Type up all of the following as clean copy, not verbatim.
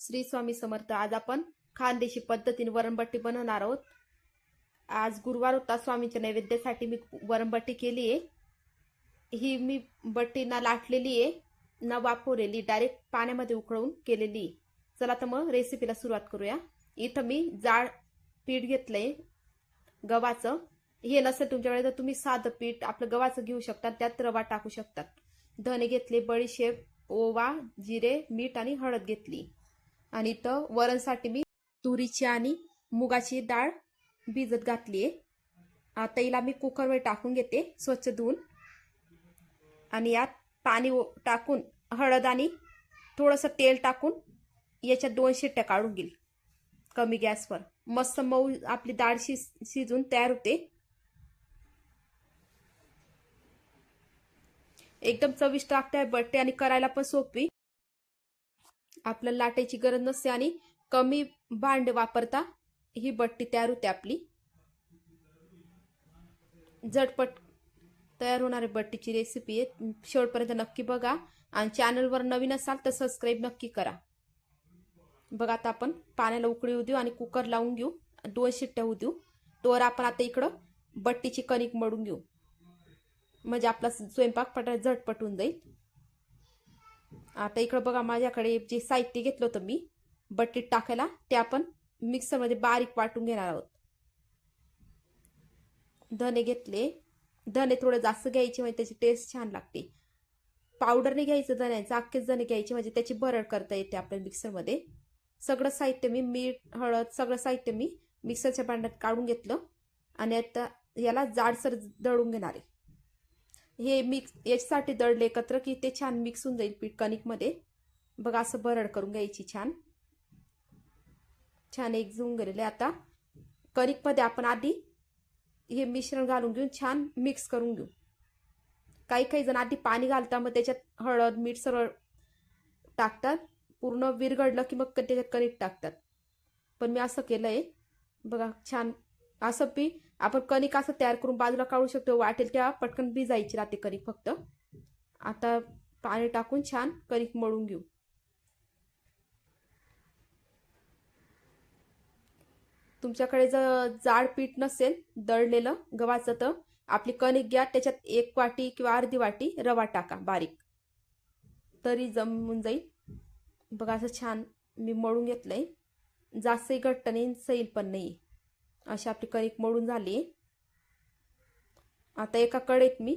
श्री स्वामी समर्थ। आज आपण खानदेशी पद्धतीने वरणबट्टी बनवणार आहोत। आज गुरुवार होता, स्वामींच्या नैवेद्यासाठी मी वरणबट्टी केली आहे। ही मी बट्टी ना लाटलेली आहे ना वाफवलेली, डायरेक्ट पाण्यामध्ये उकळून केलेली। चला तर मग रेसिपीला सुरुवात करूया। इथं मी जाड पीठ घेतलंय गव्हाचं। हे नसेल तुमच्याकडे तर तुम्ही साधं पीठ आपलं गव्हाचं घेऊ शकता, त्यात रवा टाकू शकतात। धने घेतले, बडीशेप, ओवा, जिरे, मीठ आणि हळद घेतली। आणि इथं वरणसाठी मी तुरीची आणि मुगाची डाळ भिजत घातली आहे। आता हिला मी कुकरवर टाकून घेते स्वच्छ धुवून, आणि यात पाणी टाकून हळद आणि थोडंसं तेल टाकून याच्यात 2 शिट्ट्या काढून घेईल कमी गॅसवर। मस्त मऊ आपली डाळ शिजून तयार होते। एकदम चविष्ट लागते बट्टी आणि करायला पण सोपी। आपल्याला लाटायची गरज नसते आणि कमी भांडे वापरता ही बट्टी तयार होते आपली। झटपट तयार होणारी बट्टीची रेसिपी आहे, शेवटपर्यंत नक्की बघा। आणि चॅनलवर नवीन असाल तर सबस्क्राईब नक्की करा। बघा आता आपण पाण्याला उकळी येऊ देऊ आणि कुकर लावून घेऊ, 2 शिट्ट्या होऊ देऊ। तोवर आपण आता इकडं बट्टीची कणिक मळून घेऊ, म्हणजे आपला स्वयंपाक पटापट झटपट होऊन जाईल। आता इकडं बघा, माझ्याकडे जे साहित्य घेतलं होतं मी बट्टीत टाकायला, ते आपण मिक्सरमध्ये बारीक वाटून घेणार आहोत। धने घेतले, धने थोडे जास्त घ्यायचे म्हणजे त्याची टेस्ट छान लागते। पावडर नाही घ्यायचं धन्याचं, अख्खेच धने घ्यायचे म्हणजे त्याची भरड करता येते आपल्या मिक्सरमध्ये। सगळं साहित्य मी मीठ, हळद सगळं साहित्य मी मिक्सरच्या भांड्यात काढून घेतलं आणि आता याला जाडसर दळून घेणार आहे। हे मिक्स याच्यासाठी दळले एकत्र की ते छान मिक्स होऊन जाईल पीठ कणिकमध्ये। बघा असं भरड करून घ्यायची छान छान एकजून गेलेले। आता कणिकमध्ये आपण आधी हे मिश्रण घालून घेऊन छान मिक्स करून घेऊ। काही काही जण आधी पाणी घालतात, मग त्याच्यात हळद मीठ सगळं टाकतात, पूर्ण विरघडलं की मग त्याच्यात कणिक टाकतात, पण मी असं केलंय। बघा छान असं आपण कणिक असं तयार करून बाजूला काढू शकतो, वाटेल तेव्हा पटकन भिजायची राहते कणिक फक्त। आता पाणी टाकून छान कणिक मळून घेऊ। तुमच्याकडे जर जाड पीठ नसेल दळलेलं गव्हाचं तर आपली कणिक घ्या, त्याच्यात 1 वाटी किंवा अर्धी वाटी रवा टाका बारीक, तरी जमून जाईल। बघा असं छान मी मळून घेतलंय, जास्तही घट्ट नाही सैल पण नाही, अशी आपली कणिक मळून झाली। आता एका कढईत मी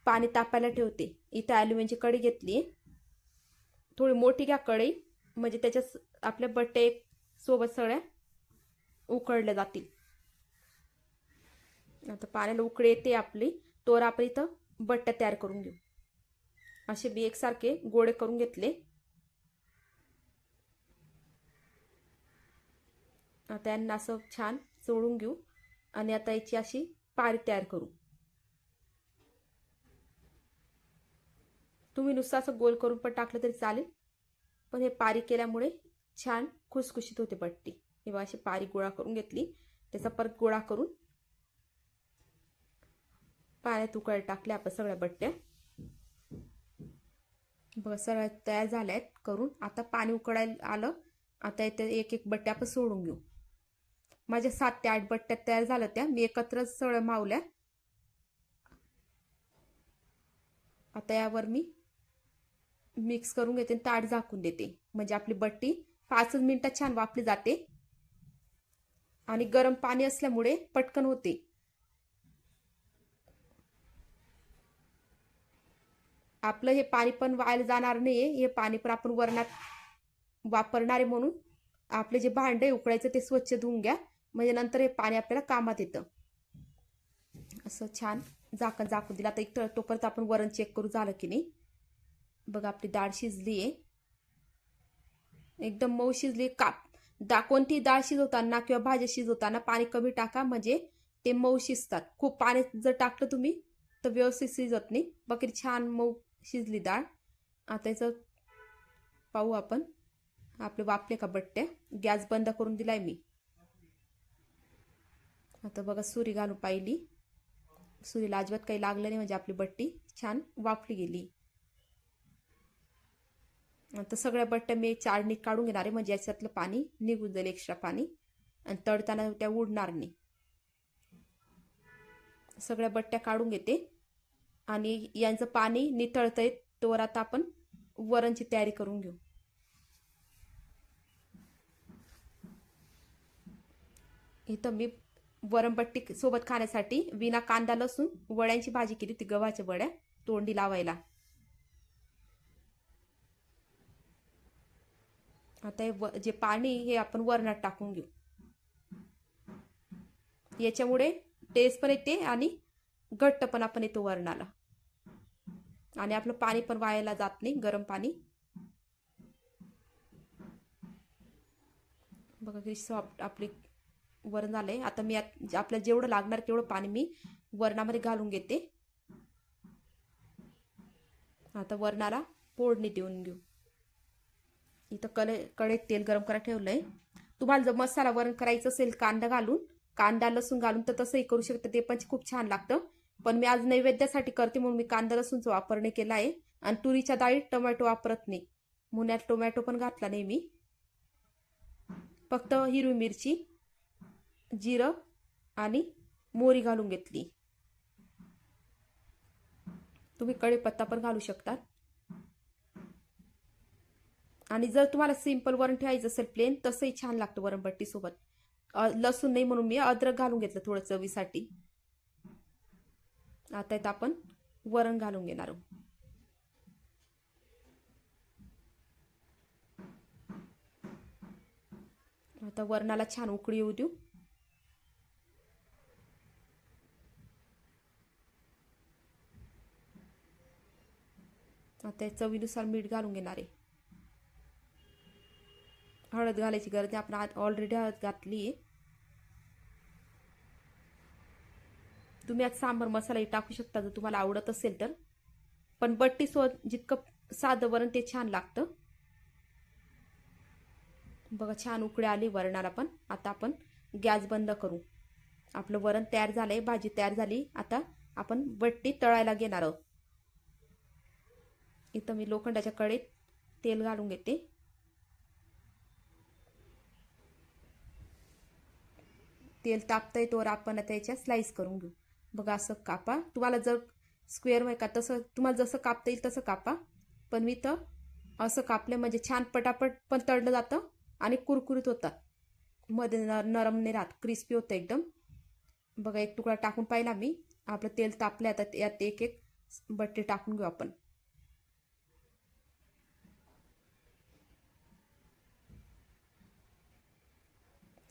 पाणी तापायला ठेवते। इथे ॲल्युमिनियमची कढई घेतली, थोडी मोठी घ्या कढई, म्हणजे त्याच्यात आपल्या बट्टे सोबत सगळ्या उकळल्या जातील। आता पाण्याला उकळी येते आपली, तोवर आपण इथं बट्ट्या तयार करून घेऊ। असे बी एकसारखे गोळे करून घेतले। आता यांना असं छान चोळून घेऊ आणि आता याची अशी पारी तयार करू। तुम्ही नुसतं असं गोल करून पण टाकलं तरी चालेल, पण हे पारी केल्यामुळे छान खुसखुशीत होते बट्टी। हे अशी पारी गोळा करून घेतली, त्याचा परत गोळा करून पाण्यात उकळायला टाकल्या आपण सगळ्या बट्ट्या। बघा सगळ्या तयार झाल्या आहेत करून। आता पाणी उकळायला आलं, आता इथे एक एक बट्ट्या आपण सोडून घेऊ। माझ्या 7 ते 8 बट्ट्या तयार झाल्या, त्या मी एकत्र सगळं मावल्या। आता यावर मी मिक्स करून घेते, ताट झाकून देते, म्हणजे आपली बट्टी 5 मिनिटात छान वाफली जाते आणि गरम पाणी असल्यामुळे पटकन होते। आपलं हे पाणी पण वाया जाणार नाहीये, हे पाणी पण आपण वरणात वापरणार आहे, म्हणून आपले जे भांडे उकळायचं ते स्वच्छ धुवून घ्या, म्हणजे नंतर हे पाणी आपल्याला कामात येतं। असं छान झाकण झाकून दिलं। आता एक तोपर्यंत आपण वरण चेक करू झालं की नाही। बघा आपली डाळ शिजली आहे, एकदम मऊ शिजली। कोणती डाळ शिजवताना किंवा भाजी शिजवताना पाणी कमी टाका, म्हणजे ते मऊ शिजतात। खूप पाणी जर टाकलं तुम्ही तर व्यवस्थित शिजत नाही। बाकी छान मऊ शिजली डाळ। आता याचं पाहू आपण, आपले वाफले का बट्ट्या। गॅस बंद करून दिलाय मी। आता बघा सुरी घालून पाहिली, सुरीला अजिबात काही लागलं नाही, म्हणजे आपली बट्टी छान वाफली गेली। आता सगळ्या बट्ट्या मी चाळणीत काढून घेणार आहे, म्हणजे याच्यातलं पाणी निघून जाईल, एक्स्ट्रा पाणी, आणि तळताना त्या उडणार नाही. सगळ्या बट्ट्या काढून घेते आणि यांचं पाणी नितळतंय तोवर आता आपण वरणची तयारी करून घेऊ. इथं मी वरणबट्टी सोबत खाण्यासाठी विना कांदा लसूण वड्यांची भाजी केली, ती गव्हाच्या वड्या तोंडी लावायला. आता हे जे पाणी हे आपण वरणात टाकून घेऊ. याच्यामुळे टेस्ट पण येते आणि घट्टपणा पण येतो वरणाला, आणि आपलं पाणी पण वायाला जात नाही, गरम पाणी. बघा किती सॉफ्ट आपले वरण झालंय. आता मी आपल्याला जेवढं लागणार तेवढं पाणी मी वरणामध्ये घालून घेते. आता वरणाला फोडणी देऊन घेऊ. इथं कढईत तेल गरम करायला ठेवलंय. तुम्हाला जर मसाला वरण करायचं असेल कांदा लसूण घालून तर तसंही करू शकता, ते पण खूप छान लागतं. पण मी आज नैवेद्यासाठी करते म्हणून मी कांदा लसूणचा वापर नाही केला आहे. आणि तुरीच्या डाळीत टोमॅटो वापरत नाही, म्हणून टोमॅटो पण घातला नाही मी. फक्त हिरवी मिरची, जिरं आणि मोहरी घालून घेतली. तुम्ही कढीपत्ता पण घालू शकता. आणि जर तुम्हाला सिंपल वरण ठेवायचं असेल प्लेन, तसंही छान लागतं वरणबट्टी सोबत. लसूण नाही म्हणून मी अद्रक घालून घेतलं थोडं चवीसाठी. आता इथं आपण वरण घालून घेणार आहोत. आता वरणाला छान उकळी येऊ देऊ. आता चवीनुसार मीठ घालून घेणार आहे. हळद घालायची गरज नाही, आपण ऑलरेडी हळद घातली आहे. तुम्ही आज सांबर मसालाही टाकू शकता जर तुम्हाला आवडत असेल तर, पण बट्टी सोबत जितकं साधं वरण ते छान लागतं. बघा छान उकळी आली वरणाला पण. आता आपण गॅस बंद करू. आपलं वरण तयार झालंय, भाजी तयार झाली. आता आपण बट्टी तळायला घेणार आहोत. इथं मी लोखंडाच्या कढईत तेल घालून घेते. तेल तापतंय तोवर आपण आता याच्या स्लाइस करून घेऊ. बघा असं कापा. तुम्हाला जर स्क्वेअर व्हाय का तसं तुम्हाला जसं कापता येईल तसं कापा. पण मी तर असं कापलं म्हणजे छान पटापट पण तळलं जातं आणि कुरकुरीत होतात, मध्ये नरम नाही राहत, क्रिस्पी होतं एकदम. बघा एक तुकडा टाकून पाहिला मी. आपलं तेल तापलं. आता यात एक एक बट्टी टाकून घेऊ आपण.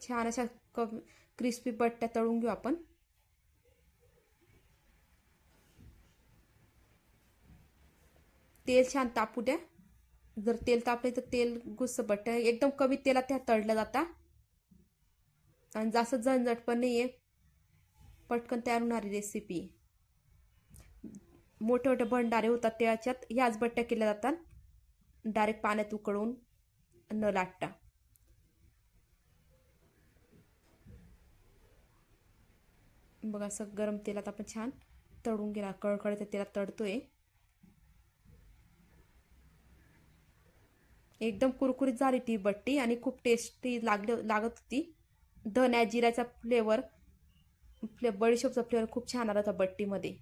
छान अशा क्रिस्पी बट्ट्या तळून घेऊ आपण. तेल छान तापू द्या. जर तेल तापले तर तेल गुस्स बट्ट्या एकदम कमी तेलात त्या तळल्या जातात आणि जास्त झंझट पण नाहीये, पटकन तयार होणारी रेसिपी. मोठे मोठे भंडारे होतात त्याच्यात ह्याच बट्ट्या केल्या जातात, डायरेक्ट पाण्यात उकळून न लाटता. बघा असं गरम तेलात आपण छान तळून घेणार. कळकळीच्या तेलात तळतोय. एकदम कुरकुरीत झाली ती बट्टी आणि खूप टेस्टी लागत होती. धन्या जिऱ्याचा फ्लेवर, बडीशोपचा फ्लेवर खूप छान आला होता बट्टीमध्ये.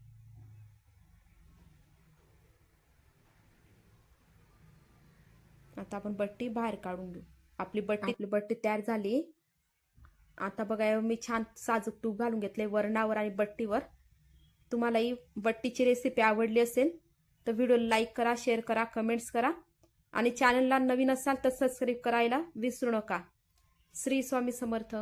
आता आपण बट्टी बाहेर काढून घेऊ. आपली बट्टी तयार झाली. आता बघा मी छान साजूक तूप घालून घेतले वरणावर आणि बट्टीवर. तुम्हाला ही बट्टीची रेसिपी आवडली असेल तर व्हिडिओला लाईक करा, शेअर करा, कमेंट्स करा आणि चॅनलला नवीन असाल तर सबस्क्राईब करायला विसरू नका. श्री स्वामी समर्थ.